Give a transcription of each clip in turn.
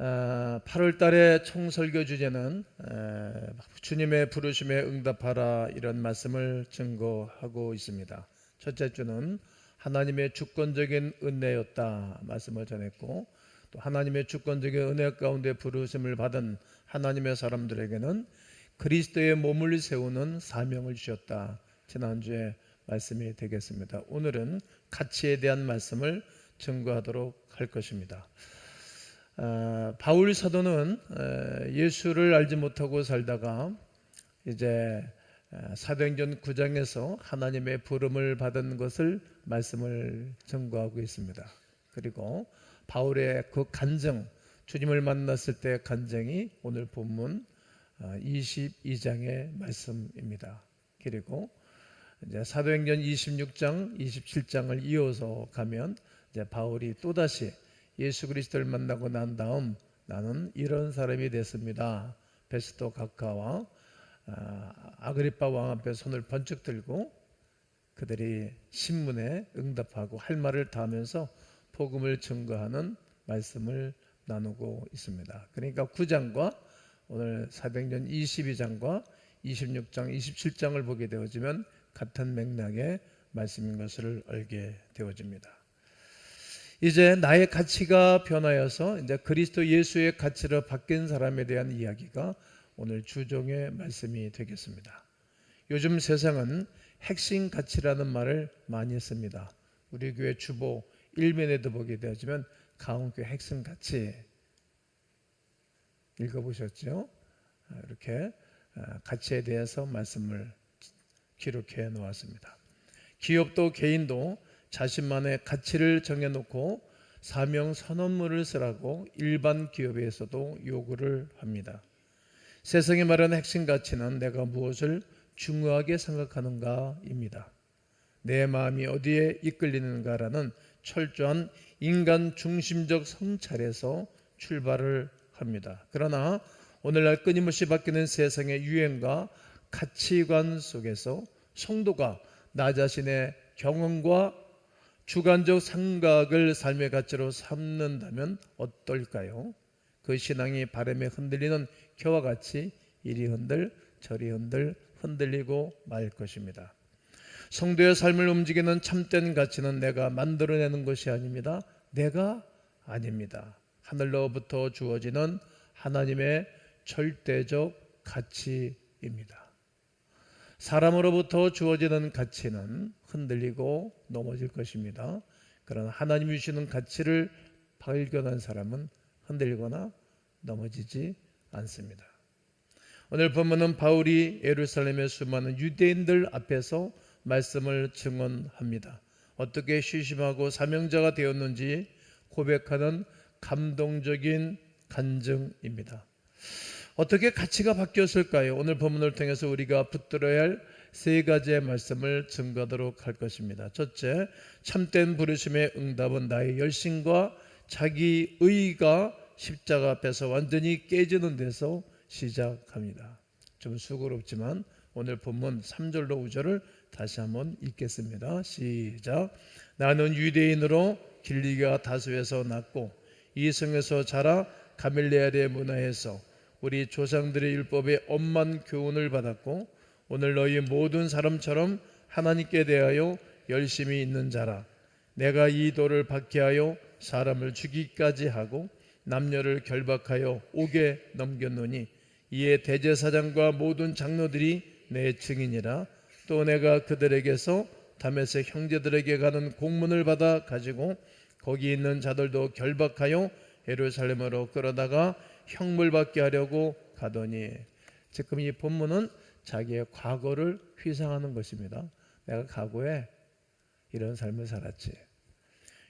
8월 달의 총설교 주제는 주님의 부르심에 응답하라, 이런 말씀을 증거하고 있습니다. 첫째 주는 하나님의 주권적인 은혜였다 말씀을 전했고, 또 하나님의 주권적인 은혜 가운데 부르심을 받은 하나님의 사람들에게는 그리스도의 몸을 세우는 사명을 주셨다, 지난주에 말씀이 되겠습니다. 오늘은 가치에 대한 말씀을 증거하도록 할 것입니다. 바울 사도는 예수를 알지 못하고 살다가 이제 사도행전 9장에서 하나님의 부름을 받은 것을 말씀을 증거하고 있습니다. 그리고 바울의 그 간증, 주님을 만났을 때 간증이 오늘 본문 22장의 말씀입니다. 그리고 이제 사도행전 26장, 27장을 이어서 가면 이제 바울이 또다시 예수 그리스도를 만나고 난 다음 나는 이런 사람이 됐습니다. 베스도 각하와 아그리빠 왕 앞에 손을 번쩍 들고 그들이 신문에 응답하고 할 말을 다 하면서 복음을 증거하는 말씀을 나누고 있습니다. 그러니까 9장과 오늘 사도행전 22장과 26장, 27장을 보게 되어지면 같은 맥락의 말씀인 것을 알게 되어집니다. 이제 나의 가치가 변하여서 이제 그리스도 예수의 가치로 바뀐 사람에 대한 이야기가 오늘 주종의 말씀이 되겠습니다. 요즘 세상은 핵심 가치라는 말을 많이 씁니다. 우리 교회 주보 1면에도 보게 되어지면 가운교회 핵심 가치 읽어보셨죠? 이렇게 가치에 대해서 말씀을 기록해 놓았습니다. 기업도 개인도 자신만의 가치를 정해놓고 사명 선언문을 쓰라고 일반 기업에서도 요구를 합니다. 세상이 말하는 핵심 가치는 내가 무엇을 중요하게 생각하는가입니다. 내 마음이 어디에 이끌리는가라는 철저한 인간 중심적 성찰에서 출발을 합니다. 그러나 오늘날 끊임없이 바뀌는 세상의 유행과 가치관 속에서 성도가 나 자신의 경험과 주관적 생각을 삶의 가치로 삼는다면 어떨까요? 그 신앙이 바람에 흔들리는 겨와 같이 이리 흔들 저리 흔들 흔들리고 말 것입니다. 성도의 삶을 움직이는 참된 가치는 내가 만들어내는 것이 아닙니다. 내가 아닙니다. 하늘로부터 주어지는 하나님의 절대적 가치입니다. 사람으로부터 주어지는 가치는 흔들리고 넘어질 것입니다. 그러나 하나님이 주시는 가치를 발견한 사람은 흔들리거나 넘어지지 않습니다. 오늘 본문은 바울이 예루살렘의 수많은 유대인들 앞에서 말씀을 증언합니다. 어떻게 시심하고 사명자가 되었는지 고백하는 감동적인 간증입니다. 어떻게 가치가 바뀌었을까요? 오늘 본문을 통해서 우리가 붙들어야 할 세 가지의 말씀을 증거하도록 할 것입니다. 첫째, 참된 부르심의 응답은 나의 열심과 자기의가 십자가 앞에서 완전히 깨지는 데서 시작합니다. 좀 수고롭지만 오늘 본문 3절로 5절을 다시 한번 읽겠습니다. 시작. 나는 유대인으로 길리기아 다소에서 났고 이 성에서 자라 가멜리엘의 문화에서 우리 조상들의 율법의 엄만 교훈을 받았고 오늘 너희 모든 사람처럼 하나님께 대하여 열심히 있는 자라. 내가 이 도를 박해하여 사람을 죽이기까지 하고 남녀를 결박하여 옥에 넘겼노니 이에 대제사장과 모든 장로들이 내 증인이라. 또 내가 그들에게서 다메섹 형제들에게 가는 공문을 받아 가지고 거기 있는 자들도 결박하여 예루살렘으로 끌어다가 형벌받게 하려고 가더니. 지금 이 본문은 자기의 과거를 회상하는 것입니다. 내가 과거에 이런 삶을 살았지.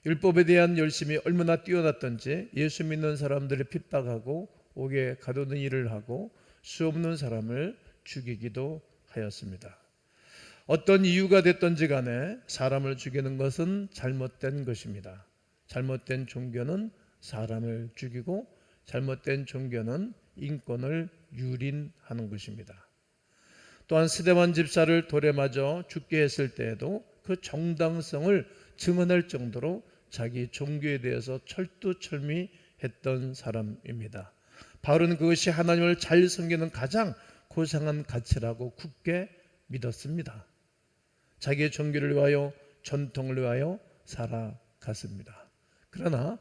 율법에 대한 열심이 얼마나 뛰어났던지 예수 믿는 사람들을 핍박하고 옥에 가두는 일을 하고 수없는 사람을 죽이기도 하였습니다. 어떤 이유가 됐던지 간에 사람을 죽이는 것은 잘못된 것입니다. 잘못된 종교는 사람을 죽이고 잘못된 종교는 인권을 유린하는 것입니다. 또한 스데반 집사를 돌에 맞아 죽게 했을 때에도 그 정당성을 증언할 정도로 자기 종교에 대해서 철두철미했던 했던 사람입니다. 바울은 그것이 하나님을 잘 섬기는 가장 고상한 가치라고 굳게 믿었습니다. 자기의 종교를 위하여 전통을 위하여 살아갔습니다. 그러나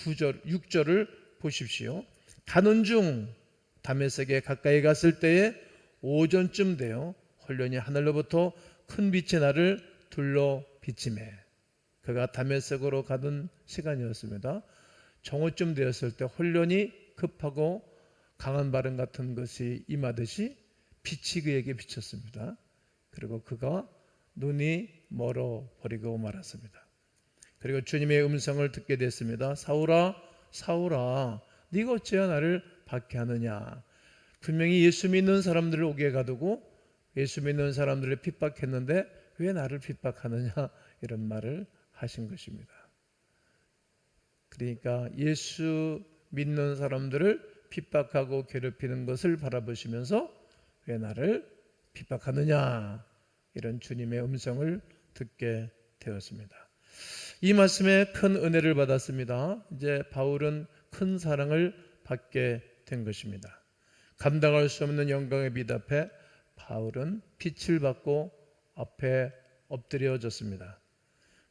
6절을 보십시오. 가는 중 다메섹에 가까이 갔을 때에 오전쯤 되어 혼련이 하늘로부터 큰 빛이 나를 둘러 비치매. 그가 다메섹으로 가던 시간이었습니다. 정오쯤 되었을 때 혼련이 급하고 강한 바람 같은 것이 임하듯이 빛이 그에게 비쳤습니다. 그리고 그가 눈이 멀어버리고 말았습니다. 그리고 주님의 음성을 듣게 됐습니다. 사울아, 사울아, 네가 어찌하여 나를 박해하느냐. 분명히 예수 믿는 사람들을 오게 가두고 예수 믿는 사람들을 핍박했는데 왜 나를 핍박하느냐, 이런 말을 하신 것입니다. 그러니까 예수 믿는 사람들을 핍박하고 괴롭히는 것을 바라보시면서 왜 나를 핍박하느냐, 이런 주님의 음성을 듣게 되었습니다. 이 말씀에 큰 은혜를 받았습니다. 이제 바울은 큰 사랑을 받게 된 것입니다. 감당할 수 없는 영광의 빛 앞에 바울은 빛을 받고 앞에 엎드려졌습니다.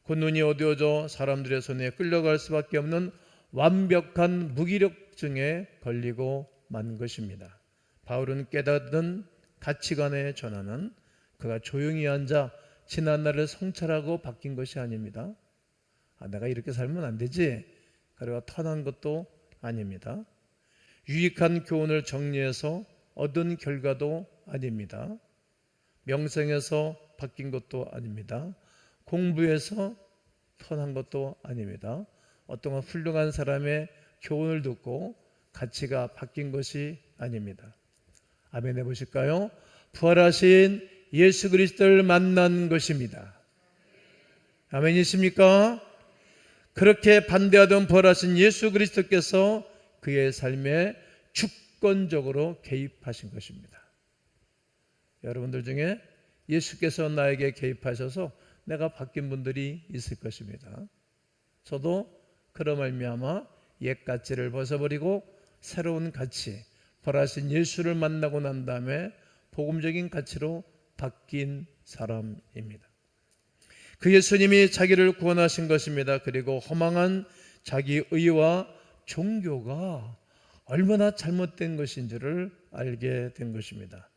곧 눈이 어두워져 사람들의 손에 끌려갈 수밖에 없는 완벽한 무기력증에 걸리고 만 것입니다. 바울은 깨닫은 가치관의 전환은 그가 조용히 앉아 지난날을 성찰하고 바뀐 것이 아닙니다. 내가 이렇게 살면 안 되지, 그리고 터난 것도 아닙니다. 유익한 교훈을 정리해서 얻은 결과도 아닙니다. 명성에서 바뀐 것도 아닙니다. 공부해서 터난 것도 아닙니다. 어떤 훌륭한 사람의 교훈을 듣고 가치가 바뀐 것이 아닙니다. 아멘 해보실까요? 부활하신 예수 그리스도를 만난 것입니다. 아멘이십니까? 그렇게 반대하던 부활하신 예수 그리스도께서 그의 삶에 주권적으로 개입하신 것입니다. 여러분들 중에 예수께서 나에게 개입하셔서 내가 바뀐 분들이 있을 것입니다. 저도 그런 말미암아 옛 가치를 벗어버리고 새로운 가치, 부활하신 예수를 만나고 난 다음에 복음적인 가치로 바뀐 사람입니다. 그 예수님이 자기를 구원하신 것입니다. 그리고 허망한 자기 의와 종교가 얼마나 잘못된 것인지를 알게 된 것입니다.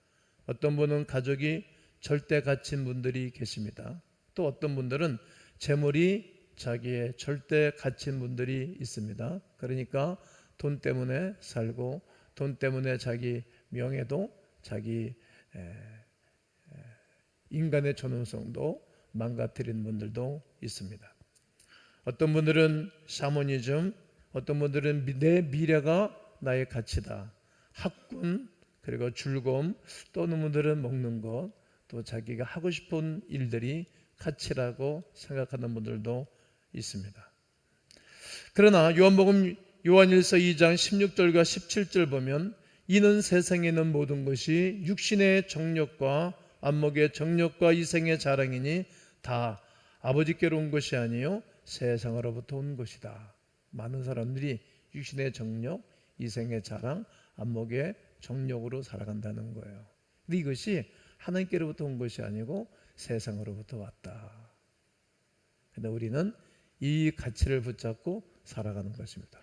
어떤 분은 가족이 절대 갇힌 분들이 계십니다. 또 어떤 분들은 재물이 자기의 절대 갇힌 분들이 있습니다. 그러니까 돈 때문에 살고 돈 때문에 자기 명예도 자기 인간의 존엄성도 망가뜨린 분들도 있습니다. 어떤 분들은 샤머니즘, 어떤 분들은 내 미래가 나의 가치다. 학군, 그리고 즐거움, 또 어느 분들은 먹는 것, 또 자기가 하고 싶은 일들이 가치라고 생각하는 분들도 있습니다. 그러나 요한일서 2장 16절과 17절 보면 이는 세상에 있는 모든 것이 육신의 정욕과 안목의 정욕과 이생의 자랑이니 다 아버지께로 온 것이 아니요 세상으로부터 온 것이다. 많은 사람들이 육신의 정욕, 이생의 자랑, 안목의 정욕으로 살아간다는 거예요. 근데 이것이 하나님께로부터 온 것이 아니고 세상으로부터 왔다. 근데 우리는 이 가치를 붙잡고 살아가는 것입니다.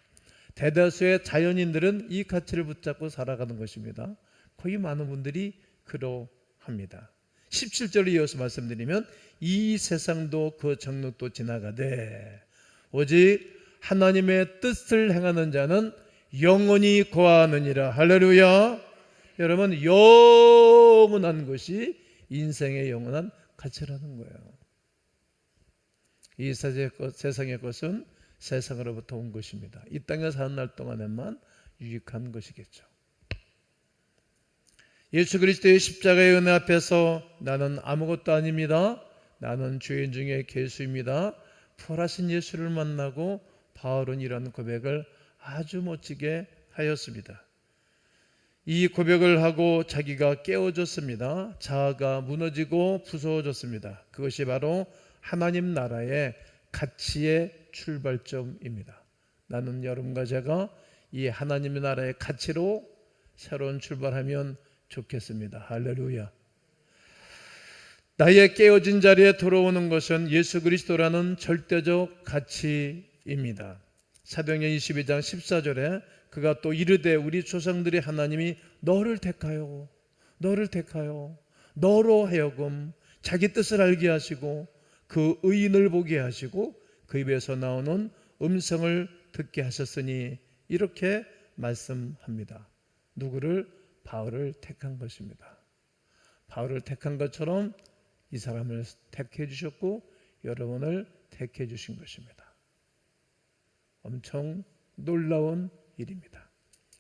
대다수의 자연인들은 이 가치를 붙잡고 살아가는 것입니다. 거의 많은 분들이 그러합니다. 17절을 이어서 말씀드리면 이 세상도 그 정욕도 지나가되 오직 하나님의 뜻을 행하는 자는 영원히 거하느니라. 할렐루야. 여러분, 영원한 것이 인생의 영원한 가치라는 거예요. 이 세상의 것은 세상으로부터 온 것입니다. 이 땅에 사는 날 동안에만 유익한 것이겠죠. 예수 그리스도의 십자가의 은혜 앞에서 나는 아무것도 아닙니다. 나는 죄인 중에 괴수입니다. 부활하신 예수를 만나고 바울은 이런 고백을 아주 멋지게 하였습니다. 이 고백을 하고 자기가 깨어졌습니다. 자아가 무너지고 부서워졌습니다. 그것이 바로 하나님 나라의 가치의 출발점입니다. 나는 여러분과 제가 이 하나님의 나라의 가치로 새로운 출발하면 좋겠습니다. 할렐루야. 나의 깨어진 자리에 돌아오는 것은 예수 그리스도라는 절대적 가치입니다. 사도행전 22장 14절에 그가 또 이르되 우리 조상들의 하나님이 너를 택하여 너로 하여금 자기 뜻을 알게 하시고 그 의인을 보게 하시고 그 입에서 나오는 음성을 듣게 하셨으니 이렇게 말씀합니다. 누구를? 바울을 택한 것입니다. 바울을 택한 것처럼 이 사람을 택해 주셨고 여러분을 택해 주신 것입니다. 엄청 놀라운 일입니다.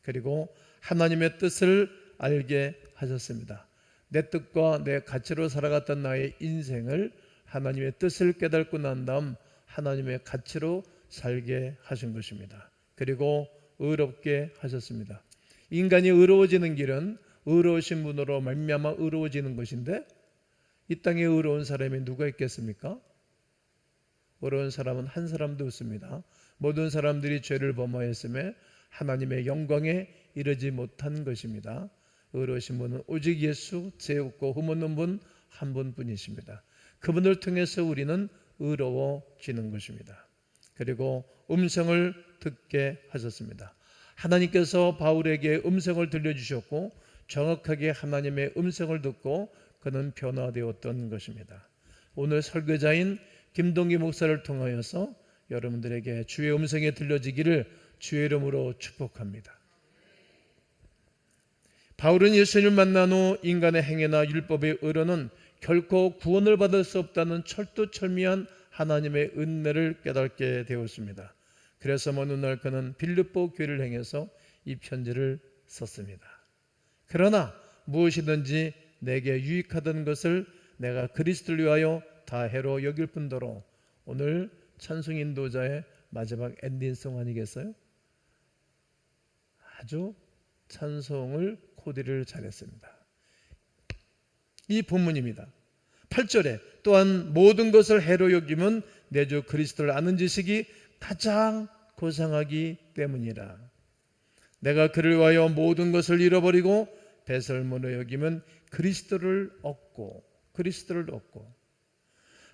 그리고 하나님의 뜻을 알게 하셨습니다. 내 뜻과 내 가치로 살아갔던 나의 인생을 하나님의 뜻을 깨닫고 난 다음 하나님의 가치로 살게 하신 것입니다. 그리고 의롭게 하셨습니다. 인간이 의로워지는 길은 의로우신 분으로 말미암아 의로워지는 것인데 이 땅에 의로운 사람이 누가 있겠습니까? 의로운 사람은 한 사람도 없습니다. 모든 사람들이 죄를 범하였음에 하나님의 영광에 이르지 못한 것입니다. 의로우신 분은 오직 예수, 죄 없고 흠없는 분 한 분뿐이십니다. 그분을 통해서 우리는 의로워지는 것입니다. 그리고 음성을 듣게 하셨습니다. 하나님께서 바울에게 음성을 들려주셨고 정확하게 하나님의 음성을 듣고 그는 변화되었던 것입니다. 오늘 설교자인 김동기 목사를 통하여서 여러분들에게 주의 음성이 들려지기를 주의 이름으로 축복합니다. 바울은 예수님을 만난 후 인간의 행위나 율법의 의로는 결코 구원을 받을 수 없다는 철두철미한 하나님의 은혜를 깨닫게 되었습니다. 그래서 어느 날 그는 빌립보 교회를 행해서 이 편지를 썼습니다. 그러나 무엇이든지 내게 유익하던 것을 내가 그리스도를 위하여 다 해로 여길 뿐더러 오늘 찬송 인도자의 마지막 엔딩송 아니겠어요? 아주 찬송을 코디를 잘했습니다. 이 본문입니다. 8절에 또한 모든 것을 해로 여기면 내 주 그리스도를 아는 지식이 가장 고상하기 때문이라. 내가 그를 위하여 모든 것을 잃어버리고 배설물로 여기면 그리스도를 얻고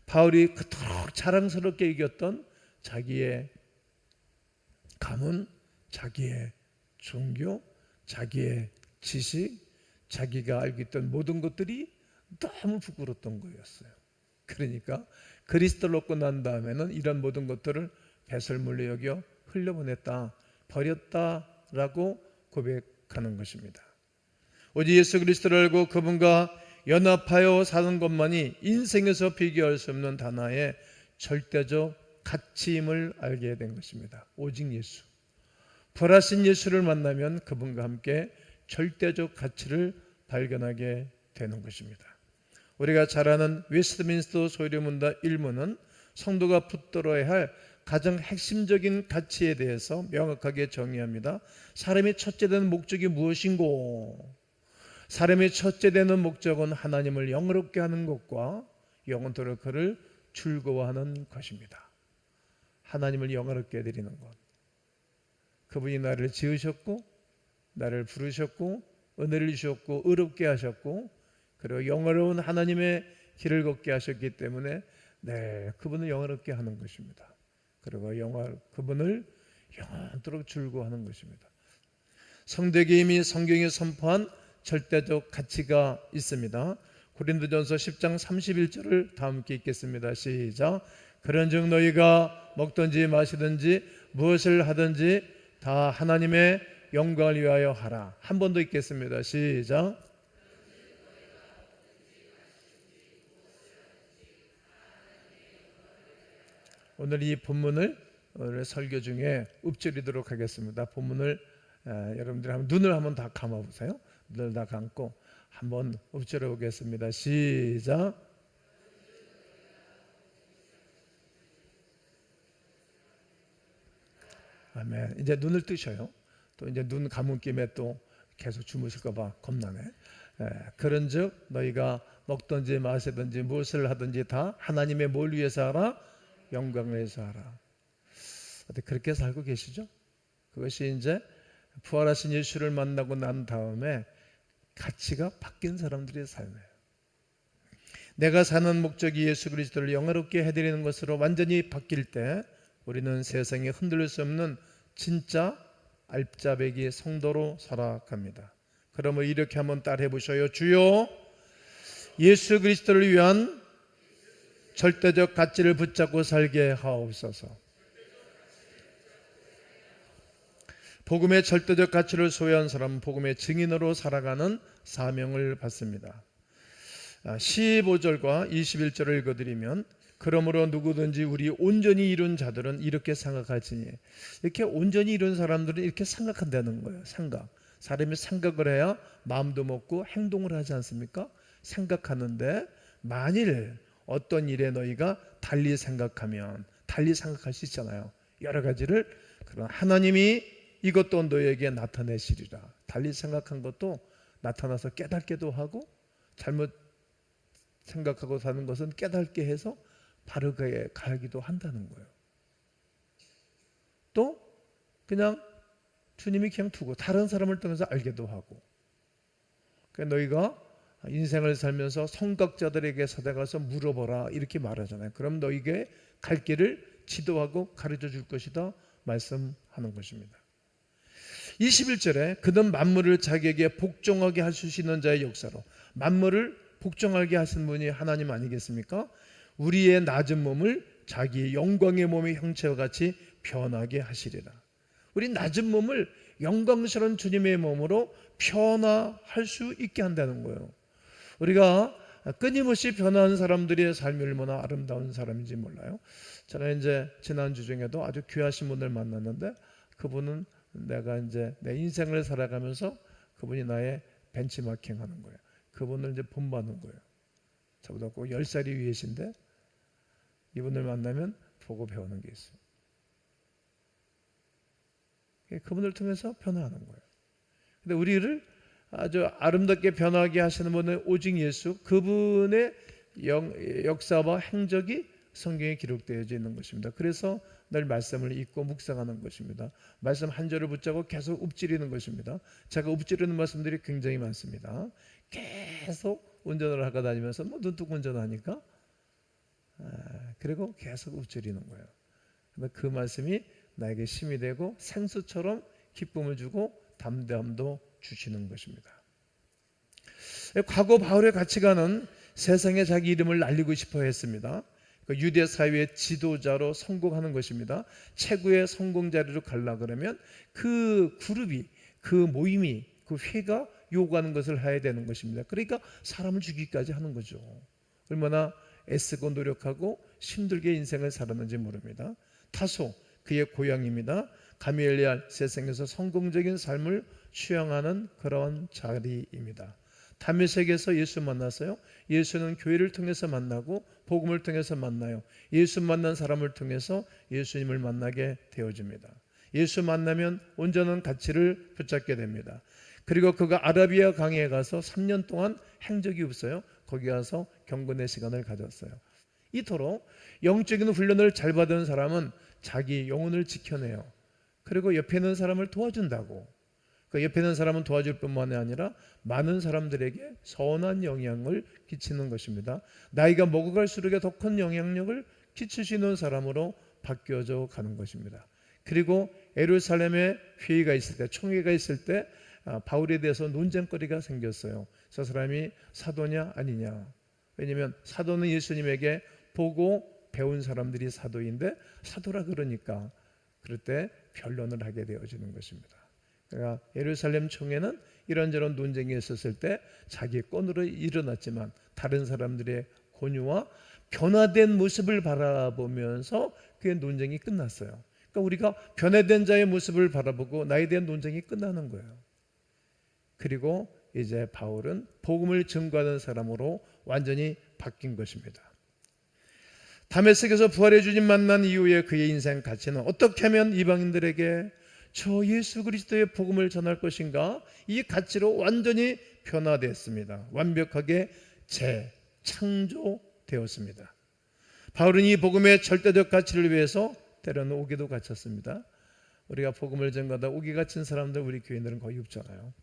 바울이 그토록 자랑스럽게 이겼던 자기의 가문, 자기의 종교, 자기의 지식, 자기가 알고 있던 모든 것들이 너무 부끄러웠던 거였어요. 그러니까 그리스도를 얻고 난 다음에는 이런 모든 것들을 배설물로 여겨 흘려보냈다, 버렸다라고 고백하는 것입니다. 오직 예수 그리스도를 알고 그분과 연합하여 사는 것만이 인생에서 비교할 수 없는 하나의 절대적 가치임을 알게 된 것입니다. 오직 예수, 부활하신 예수를 만나면 그분과 함께 절대적 가치를 발견하게 되는 것입니다. 우리가 잘 아는 웨스트민스터 소유문답 1문은 성도가 붙들어야 할 가장 핵심적인 가치에 대해서 명확하게 정의합니다. 사람이 첫째 되는 목적이 무엇인고? 사람이 첫째 되는 목적은 하나님을 영화롭게 하는 것과 영원토록 그를 즐거워하는 것입니다. 하나님을 영화롭게 해드리는 것. 그분이 나를 지으셨고 나를 부르셨고 은혜를 주셨고 의롭게 하셨고 그리고 영화로운 하나님의 길을 걷게 하셨기 때문에 그분을 영화롭게 하는 것입니다. 그리고 그분을 영원토록 즐거워하는 것입니다. 성도에게 이미 성경이 선포한 절대적 가치가 있습니다. 고린도전서 10장 31절을 다 함께 읽겠습니다. 시작. 그런즉 너희가 먹든지 마시든지 무엇을 하든지 다 하나님의 영광을 위하여 하라. 한 번 더 읽겠습니다. 시작. 오늘 이 본문을 오늘 설교 중에 읊조리도록 하겠습니다. 본문을 여러분들 눈을 한번 다 감아보세요. 눈을 다 감고 한번 읊조려 보겠습니다. 시작. 아멘. 이제 눈을 뜨셔요. 또 이제 눈 감은 김에 또 계속 주무실까봐 겁나네. 그런즉 너희가 먹든지 마시든지 무엇을 하든지 다 하나님의 뭘 위해서 하라? 영광을 위해서 하라. 그렇게 살고 계시죠? 그것이 이제 부활하신 예수를 만나고 난 다음에 가치가 바뀐 사람들의 삶이에요. 내가 사는 목적이 예수 그리스도를 영화롭게 해드리는 것으로 완전히 바뀔 때 우리는 세상에 흔들릴 수 없는 진짜 알짜배기 성도로 살아갑니다. 그러면 이렇게 한번 따라해 보셔요. 주여, 예수 그리스도를 위한 절대적 가치를 붙잡고 살게 하옵소서. 복음의 절대적 가치를 소유한 사람은 복음의 증인으로 살아가는 사명을 받습니다. 15절과 21절을 읽어드리면, 그러므로 누구든지 우리 온전히 이룬 자들은 이렇게 생각하지니, 이렇게 온전히 이룬 사람들은 이렇게 생각한다는 거예요. 사람이 생각을 해야 마음도 먹고 행동을 하지 않습니까? 생각하는데 만일 어떤 일에 너희가 달리 생각하면, 달리 생각할 수 있잖아요. 여러 가지를. 그러나 하나님이 이것도 너희에게 나타내시리라. 달리 생각한 것도 나타나서 깨닫게도 하고, 잘못 생각하고 사는 것은 깨닫게 해서 바르게 가기도 한다는 거예요. 또 그냥 주님이 그냥 두고 다른 사람을 통해서 알게도 하고. 그러니까 너희가 인생을 살면서 성각자들에게 찾아가서 물어보라 이렇게 말하잖아요. 그럼 너희에게 갈 길을 지도하고 가르쳐 줄 것이다 말씀하는 것입니다. 21절에 그는 만물을 자기에게 복종하게 할 수 있는 자의 역사로, 만물을 복종하게 하신 분이 하나님 아니겠습니까? 우리의 낮은 몸을 자기의 영광의 몸의 형체와 같이 변하게 하시리라. 우리 낮은 몸을 영광스러운 주님의 몸으로 변화할 수 있게 한다는 거예요. 우리가 끊임없이 변화하는 사람들의 삶이 얼마나 아름다운 사람인지 몰라요. 제가 이제 지난주 중에도 아주 귀하신 분을 만났는데, 그분은 내가 이제 내 인생을 살아가면서 그분이 나의 벤치마킹 하는 거예요. 그분을 이제 본받는 거예요. 저보다 꼭 10살이 위이신데 이분을 만나면 보고 배우는 게 있어요. 그분을 통해서 변화하는 거예요. 근데 우리를 아주 아름답게 변화하게 하시는 분은 오직 예수, 그분의 역사와 행적이 성경에 기록되어 있는 것입니다. 그래서 늘 말씀을 읽고 묵상하는 것입니다. 말씀 한 절을 붙잡고 계속 읊조리는 것입니다. 제가 읊조리는 말씀들이 굉장히 많습니다. 계속 운전을 하고 다니면서 눈 뜨고 운전하니까 그리고 계속 읊조리는 거예요. 그 말씀이 나에게 힘이 되고 생수처럼 기쁨을 주고 담대함도 주시는 것입니다. 과거 바울의 가치관은 세상에 자기 이름을 날리고 싶어 했습니다. 유대 사회의 지도자로 성공하는 것입니다. 최고의 성공 자리로 가려고 그러면 그 그룹이, 그 모임이, 그 회가 요구하는 것을 해야 되는 것입니다. 그러니까 사람을 죽이기까지 하는 거죠. 얼마나 애쓰고 노력하고 힘들게 인생을 살았는지 모릅니다. 타소, 그의 고향입니다. 가멜리알, 세상에서 성공적인 삶을 추앙하는 그런 자리입니다. 다메섹에서 예수 만났어요. 예수는 교회를 통해서 만나고 복음을 통해서 만나요. 예수 만난 사람을 통해서 예수님을 만나게 되어집니다. 예수 만나면 온전한 가치를 붙잡게 됩니다. 그리고 그가 아라비아 강에 가서 3년 동안 행적이 없어요. 거기 가서 경건의 시간을 가졌어요. 이토록 영적인 훈련을 잘 받은 사람은 자기 영혼을 지켜내요. 그리고 옆에 있는 사람을 도와준다고. 그 옆에 있는 사람은 도와줄 뿐만 아니라 많은 사람들에게 선한 영향을 끼치는 것입니다. 나이가 먹어갈수록 더 큰 영향력을 끼칠 수 있는 사람으로 바뀌어져 가는 것입니다. 그리고 예루살렘에 회의가 있을 때, 총회가 있을 때 바울에 대해서 논쟁거리가 생겼어요. 저 사람이 사도냐 아니냐. 왜냐하면 사도는 예수님에게 보고 배운 사람들이 사도인데 사도라 그러니까, 그럴 때 변론을 하게 되어지는 것입니다. 그러니까 예루살렘 총회는 이런저런 논쟁이 있었을 때 자기 건으로 일어났지만 다른 사람들의 권유와 변화된 모습을 바라보면서 그의 논쟁이 끝났어요. 그러니까 우리가 변화된 자의 모습을 바라보고 나에 대한 논쟁이 끝나는 거예요. 그리고 이제 바울은 복음을 증거하는 사람으로 완전히 바뀐 것입니다. 다메섹에서 부활의 주님 만난 이후에 그의 인생 가치는 어떻게 하면 이방인들에게 저 예수 그리스도의 복음을 전할 것인가? 이 가치로 완전히 변화됐습니다. 완벽하게 재창조되었습니다. 바울은 이 복음의 절대적 가치를 위해서 때로는 옥에도 갇혔습니다. 우리가 복음을 전가하다 옥에 갇힌 사람들 우리 교인들은 거의 없잖아요.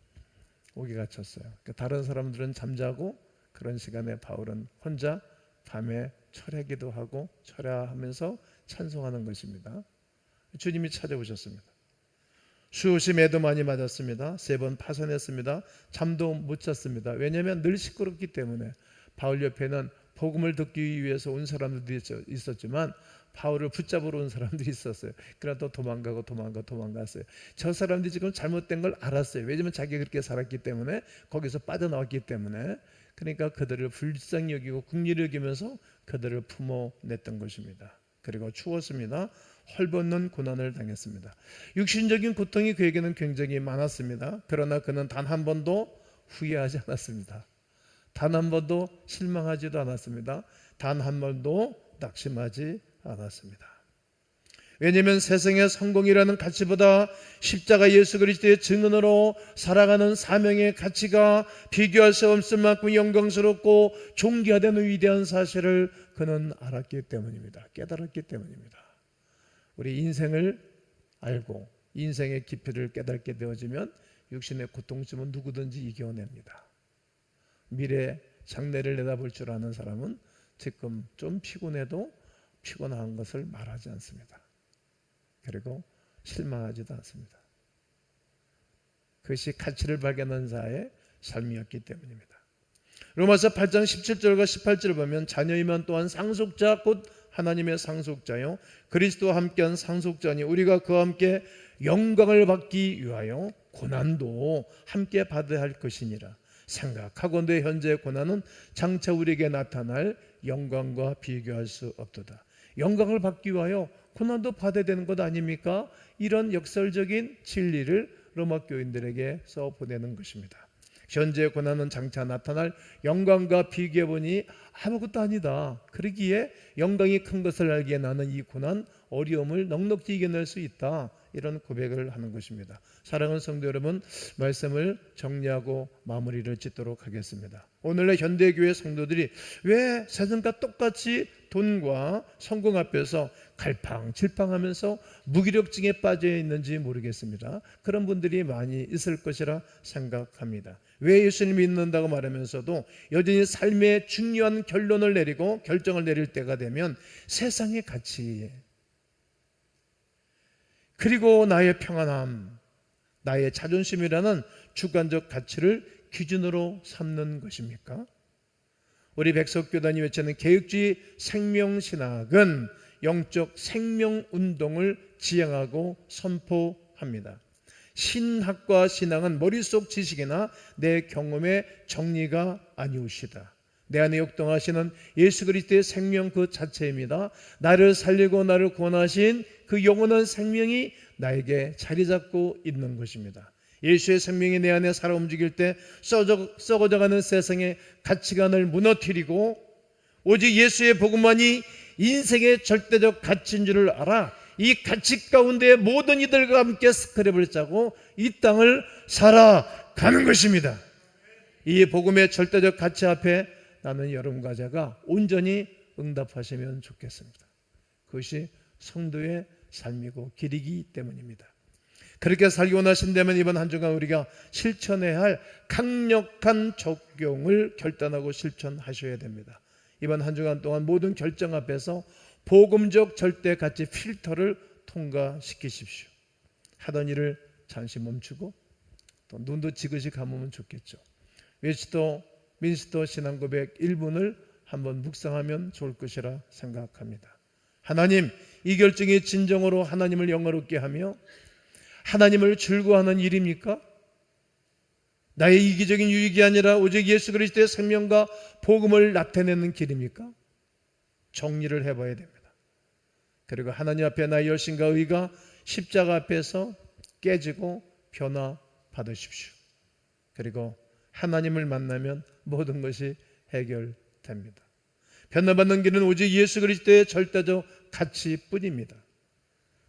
옥에 갇혔어요. 그러니까 다른 사람들은 잠자고 그런 시간에 바울은 혼자 밤에 철야기도 하고 철야하면서 찬송하는 것입니다. 주님이 찾아오셨습니다. 수없이 매도 많이 맞았습니다. 3번 파산했습니다. 잠도 못 잤습니다. 왜냐하면 늘 시끄럽기 때문에. 바울 옆에는 복음을 듣기 위해서 온 사람들이 있었지만 바울을 붙잡으러 온 사람들이 있었어요. 그러나 또 도망갔어요. 저 사람들이 지금 잘못된 걸 알았어요. 왜냐하면 자기가 그렇게 살았기 때문에, 거기서 빠져나왔기 때문에. 그러니까 그들을 불쌍히 여기고 긍휼히 여기면서 그들을 품어냈던 것입니다. 그리고 추웠습니다. 헐벗는 고난을 당했습니다. 육신적인 고통이 그에게는 굉장히 많았습니다. 그러나 그는 단 한 번도 후회하지 않았습니다. 단 한 번도 실망하지도 않았습니다. 단 한 번도 낙심하지 않았습니다. 왜냐하면 세상의 성공이라는 가치보다 십자가 예수 그리스도의 증언으로 살아가는 사명의 가치가 비교할 수 없을 만큼 영광스럽고 존귀하다는 위대한 사실을 그는 알았기 때문입니다. 깨달았기 때문입니다. 우리 인생을 알고 인생의 깊이를 깨닫게 되어지면 육신의 고통쯤은 누구든지 이겨냅니다. 미래 장래를 내다볼 줄 아는 사람은 지금 좀 피곤해도 피곤한 것을 말하지 않습니다. 그리고 실망하지도 않습니다. 그것이 가치를 발견한 자의 삶이었기 때문입니다. 로마서 8장 17절과 18절을 보면 자녀이면 또한 상속자 곧 하나님의 상속자요 그리스도와 함께한 상속자니 우리가 그와 함께 영광을 받기 위하여 고난도 함께 받아야 할 것이니라 생각하건대 현재의 고난은 장차 우리에게 나타날 영광과 비교할 수 없도다. 영광을 받기 위하여 고난도 받아야 되는 것 아닙니까? 이런 역설적인 진리를 로마 교인들에게 써 보내는 것입니다. 현재의 고난은 장차 나타날 영광과 비교해보니 아무것도 아니다. 그러기에 영광이 큰 것을 알기에 나는 이 고난, 어려움을 넉넉히 이겨낼 수 있다. 이런 고백을 하는 것입니다. 사랑하는 성도 여러분, 말씀을 정리하고 마무리를 짓도록 하겠습니다. 오늘날 현대교회 성도들이 왜 세상과 똑같이 돈과 성공 앞에서 갈팡질팡하면서 무기력증에 빠져 있는지 모르겠습니다. 그런 분들이 많이 있을 것이라 생각합니다. 왜 예수님 믿는다고 말하면서도 여전히 삶의 중요한 결론을 내리고 결정을 내릴 때가 되면 세상의 가치 그리고 나의 평안함, 나의 자존심이라는 주관적 가치를 기준으로 삼는 것입니까? 우리 백석교단이 외치는 개혁주의 생명신학은 영적 생명운동을 지향하고 선포합니다. 신학과 신앙은 머릿속 지식이나 내 경험의 정리가 아니오시다. 내 안에 역동하시는 예수 그리스도의 생명 그 자체입니다. 나를 살리고 나를 구원하신 그 영원한 생명이 나에게 자리 잡고 있는 것입니다. 예수의 생명이 내 안에 살아 움직일 때 썩어져가는 세상의 가치관을 무너뜨리고 오직 예수의 복음만이 인생의 절대적 가치인 줄을 알아 이 가치 가운데 모든 이들과 함께 스크랩을 짜고 이 땅을 살아가는 것입니다. 이 복음의 절대적 가치 앞에 나는 여러분과 제가 온전히 응답하시면 좋겠습니다. 그것이 성도의 삶이고 길이기 때문입니다. 그렇게 살기 원하신다면 이번 한 주간 우리가 실천해야 할 강력한 적용을 결단하고 실천하셔야 됩니다. 이번 한 주간 동안 모든 결정 앞에서 복음적 절대 가치 필터를 통과시키십시오. 하던 일을 잠시 멈추고 또 눈도 지그시 감으면 좋겠죠. 웨스터 민스터 신앙고백 1분을 한번 묵상하면 좋을 것이라 생각합니다. 하나님, 이 결정이 진정으로 하나님을 영화롭게 하며 하나님을 즐거워하는 일입니까? 나의 이기적인 유익이 아니라 오직 예수 그리스도의 생명과 복음을 나타내는 길입니까? 정리를 해봐야 됩니다. 그리고 하나님 앞에 나의 열심과 의가 십자가 앞에서 깨지고 변화받으십시오. 그리고 하나님을 만나면 모든 것이 해결됩니다. 변화받는 길은 오직 예수 그리스도의 절대적 가치뿐입니다.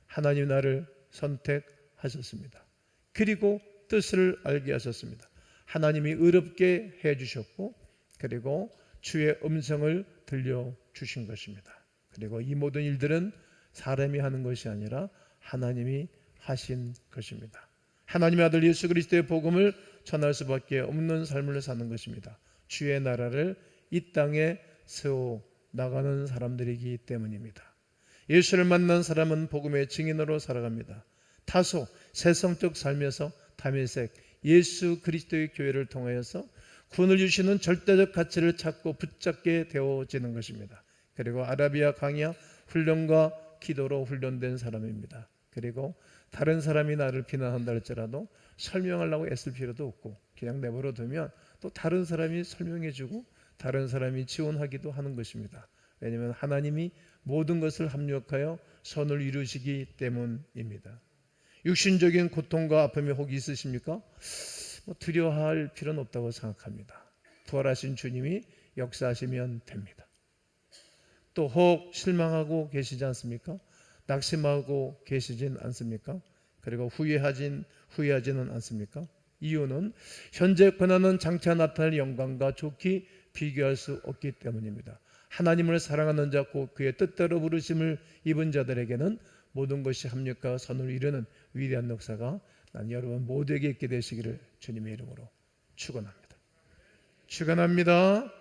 하나님 나를 선택하셨습니다. 그리고 뜻을 알게 하셨습니다. 하나님이 의롭게 해주셨고 그리고 주의 음성을 들려주신 것입니다. 그리고 이 모든 일들은 사람이 하는 것이 아니라 하나님이 하신 것입니다. 하나님의 아들 예수 그리스도의 복음을 전할 수밖에 없는 삶을 사는 것입니다. 주의 나라를 이 땅에 세워 나가는 사람들이기 때문입니다. 예수를 만난 사람은 복음의 증인으로 살아갑니다. 다소 세성적 삶에서 다메섹 예수 그리스도의 교회를 통하여서 구원을 주시는 절대적 가치를 찾고 붙잡게 되어지는 것입니다. 그리고 아라비아 강야 훈련과 기도로 훈련된 사람입니다. 그리고 다른 사람이 나를 비난한다 할지라도 설명하려고 애쓸 필요도 없고 그냥 내버려 두면 또 다른 사람이 설명해주고 다른 사람이 지원하기도 하는 것입니다. 왜냐하면 하나님이 모든 것을 합력하여 선을 이루시기 때문입니다. 육신적인 고통과 아픔이 혹 있으십니까? 두려워할 필요는 없다고 생각합니다. 부활하신 주님이 역사하시면 됩니다. 또 혹 실망하고 계시지 않습니까? 낙심하고 계시진 않습니까? 그리고 후회하지는 않습니까? 이유는 현재 고난은 장차 나타날 영광과 좋게 비교할 수 없기 때문입니다. 하나님을 사랑하는 자 곧 그의 뜻대로 부르심을 입은 자들에게는 모든 것이 합력과 선을 이루는 위대한 역사가 난 여러분 모두에게 있게 되시기를 주님의 이름으로 축원합니다. 축원합니다.